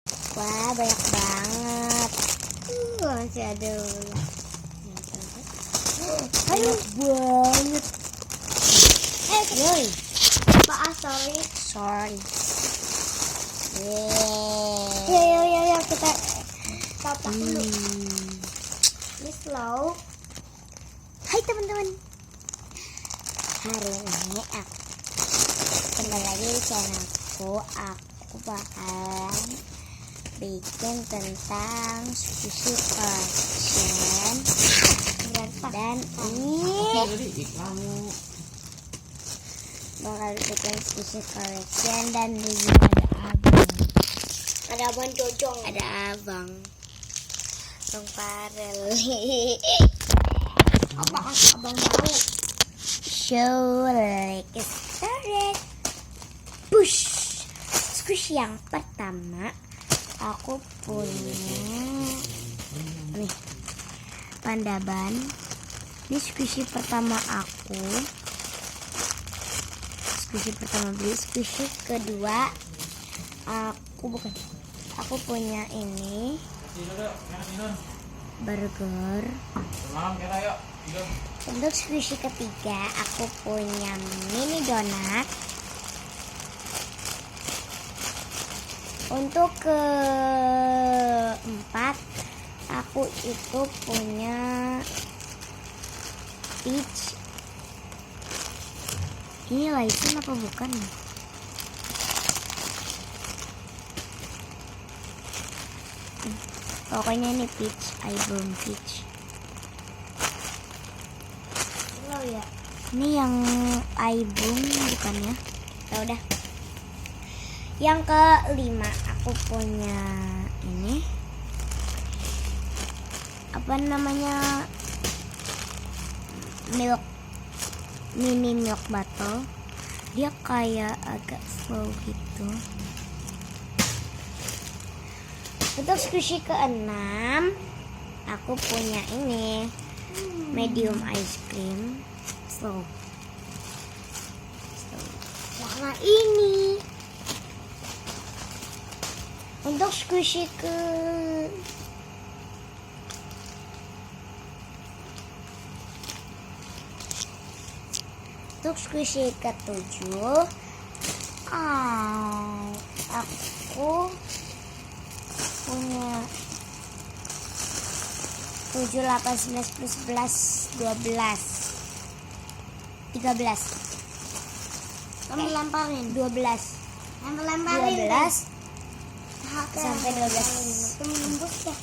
Wah, banyak banget. Masih ada. Banyak banget. Yoi. Maaf, sorry. Sorry. Ya, kita tapak dulu. Ini slow. Hai teman-teman. Hari ini aku kembali lagi di channelku. Aku bakalan bikin tentang sushi collection. Dan ini bakal bikin sushi collection. Dan di sini Ada abang Jojong. ada abang Bang Farel. Apakah abang mau? Show like started. Push. Squishy yang pertama aku punya nih Panda Ban. Ini squishy pertama aku. Squishy pertama beli. Squishy kedua aku punya ini burger. Untuk squishy ketiga aku punya mini donat. Untuk keempat aku itu punya peach. Ini Laisun apa bukan? Pokoknya ini peach, iBoom peach. Slow ya. Ini yang iBoom bukan ya? Ya udah. Yang kelima aku punya ini apa namanya, mini milk bottle. Dia kayak agak slow gitu. Untuk squishy keenam aku punya ini medium ice cream slow. Warna ini. Untuk squishy ketujuh aku punya 7, 8, 9, 10, 11, 12, 13. Kamu lemparin. 12 Yang lemparin. 12 sampai 12. Tembus ya.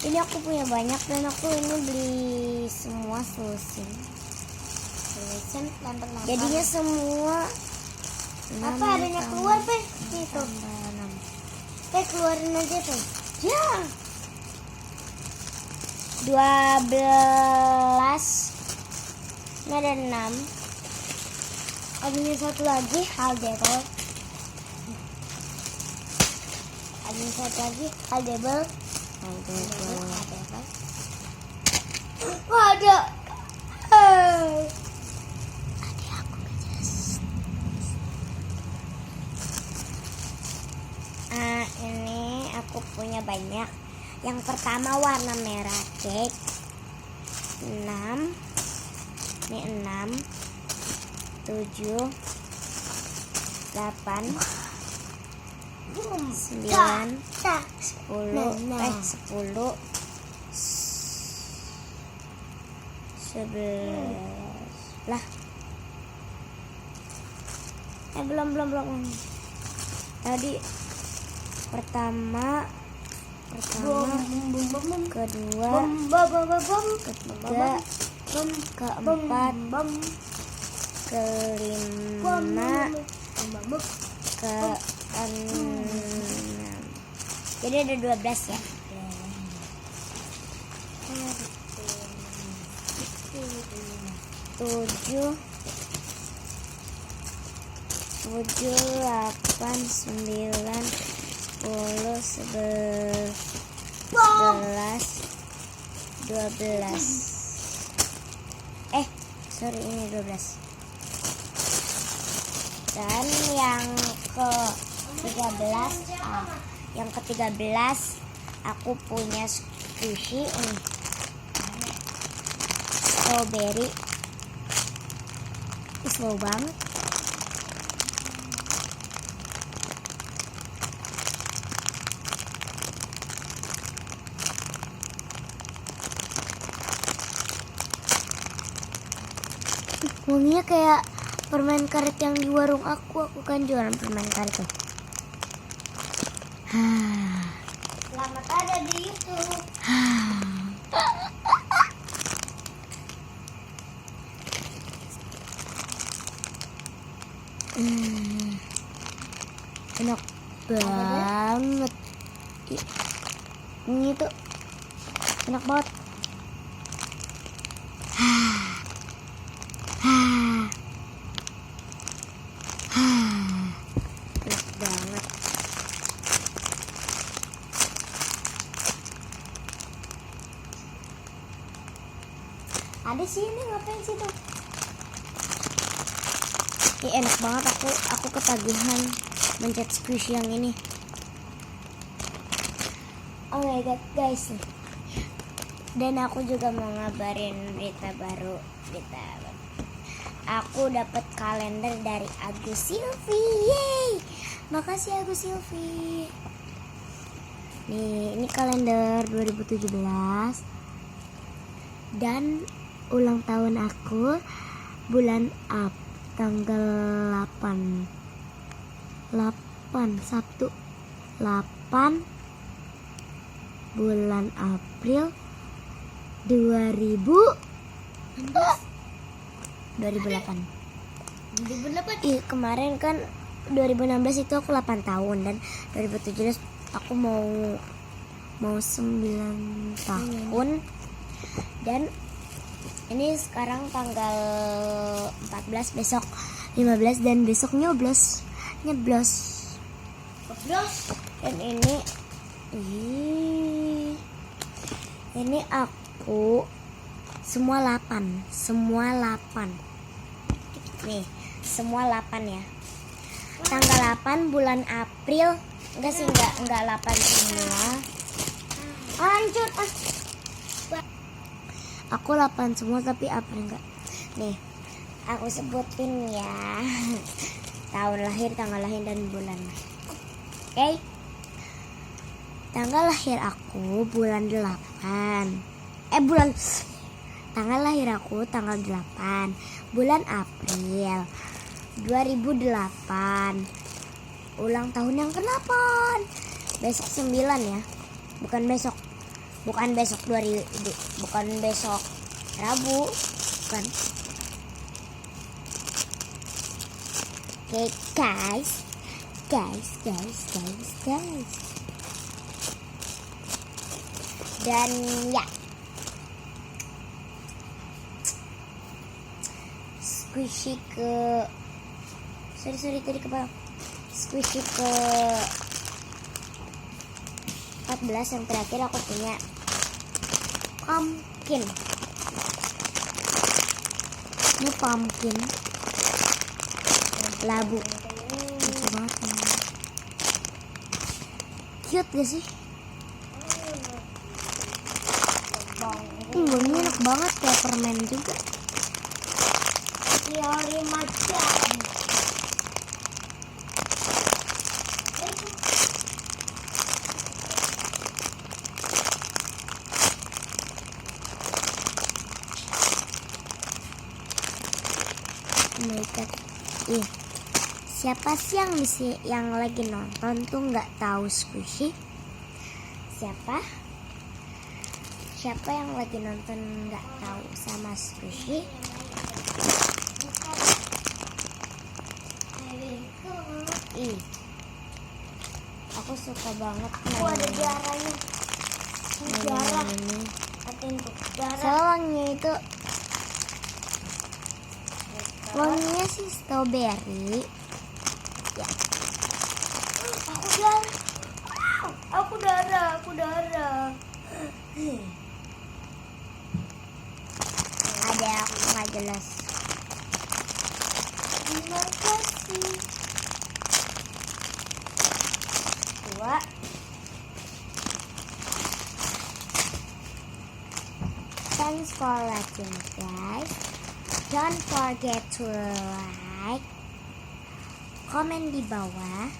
Ini aku punya banyak dan aku ini beli semua selusin. Lempar. Jadinya semua Apa adanya keluar, Pe? Itu. Keluarin aja, Pe. Ya. 12. Ini ada 6. Adanya satu lagi, Haldebel. Adanya satu lagi Haldebel. Wah, ada. Ini aku punya banyak. Yang pertama warna merah cake 6. Ini 6, 7, 8, 9, 10, 11 lah. Belum. Tadi pertama, kedua, ketiga, keempat, kelima, keenam. Jadi ada 12 ya. 7, 8, 9, 10, 11, 12. Sorry, ini 12. Dan yang ke 13 Yang ke-13 aku punya squishy ini. Strawberry. Slow banget. Wanginya kayak permen karet yang di warung aku. Aku kan jualan permen karet tuh. Selamat ada di YouTube. Enak banget. Ini tuh enak banget. Enak banget. Ada sini ngapain situ? Ini enak banget, aku ketagihan mencet squishy yang ini. Oh my god guys. Dan aku juga mau ngabarin berita baru. Aku dapat kalender dari Agus Silvi. Yeay. Makasih Agus Silvi. Nih, ini kalender 2017. Dan ulang tahun aku bulan tanggal 8 Sabtu 8 bulan April 2008. Ih, kemarin kan 2016 itu aku 8 tahun dan 2017 aku mau 9 tahun. Dan ini sekarang tanggal 14, besok 15 dan besoknya nyeblos. Dan ini aku semua 8. Nih, semua 8 ya. Tanggal 8 bulan April. Enggak 8 semua. Hancur. Aku 8 semua tapi April enggak. Nih, aku sebutin ya. Tahun lahir, tanggal lahir dan bulan. Oke. Tanggal lahir aku bulan 8. Tanggal lahir aku tanggal 8 bulan April 2008. Ulang tahun yang ke-8. Besok 9 ya. Bukan besok Rabu. Bukan. Oke, guys. Dan ya, squishy ke tadi ke bawah. Squishy ke 14 yang terakhir aku punya pumpkin. Ini pumpkin labu. Lucu banget ini. Cute gak sih? Wanginya enak banget, kayak permen juga. Teori macam. Mereka, siapa sih yang lagi nonton tuh nggak tahu squishy? Siapa yang lagi nonton nggak tahu sama squishy? Aku suka banget Aku ada jarahnya. Jarah. ini. Atin tuh. Jarah. Soalnya wanginya sih strawberry. Ya. Aku darah. Ada aku nggak jelas. Terima kasih. 2 Thanks for watching, guys. Don't forget to like, komen di bawah,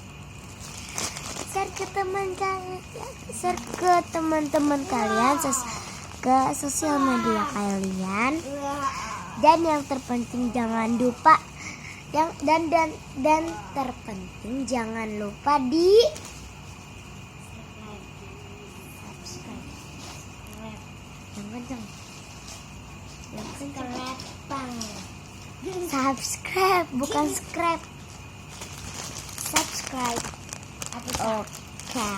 share ke teman-teman kalian, ke sosial media kalian. Dan yang terpenting jangan lupa dan terpenting jangan lupa di subscribe, bukan scrap. Subscribe. Oke.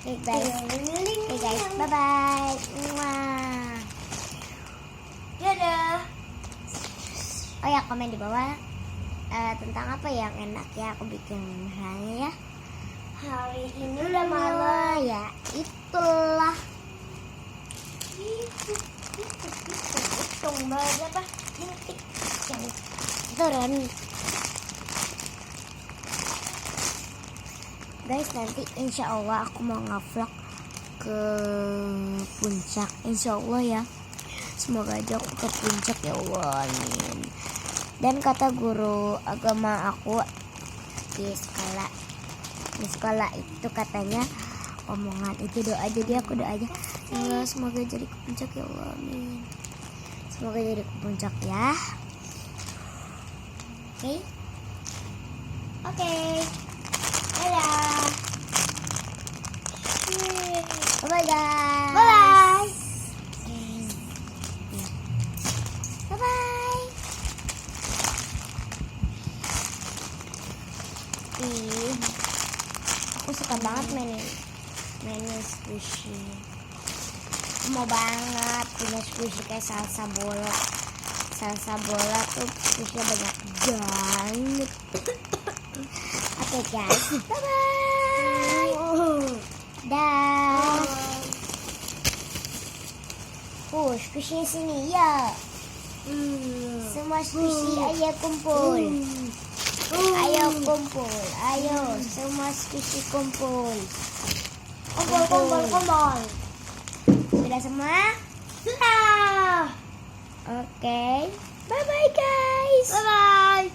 Hey guys, bye bye. Dadah. Oh ya, komen di bawah tentang apa yang enak ya aku bikin misalnya ya. Hari ini udah malam. Ya, itulah. Hitung berapa? Hintik yang turun. Guys, nanti insya Allah aku mau nge-vlog ke puncak, insya Allah ya. Semoga aja aku ke puncak ya Allah, amin. Dan kata guru agama aku di sekolah itu katanya omongan itu doa, jadi aku doa aja ya Allah, semoga jadi ke puncak ya Allah, amin. Semoga jadi ke puncak ya. Oke. Dadah. Bye guys. Bye. Bye bye. Aku suka banget mainin squishy. Aku mau banget punya squishy kayak salsa bola. Salsa bola tuh squishy banyak banget. Oke guys, bye bye. Dah. Squishy sini ya. Semua squishy ayo kumpul. Ayo kumpul, ayo semua squishy kumpul. Kumpul. Sudah semua? Sudah. Oke. Bye bye guys. Bye bye.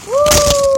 Woo.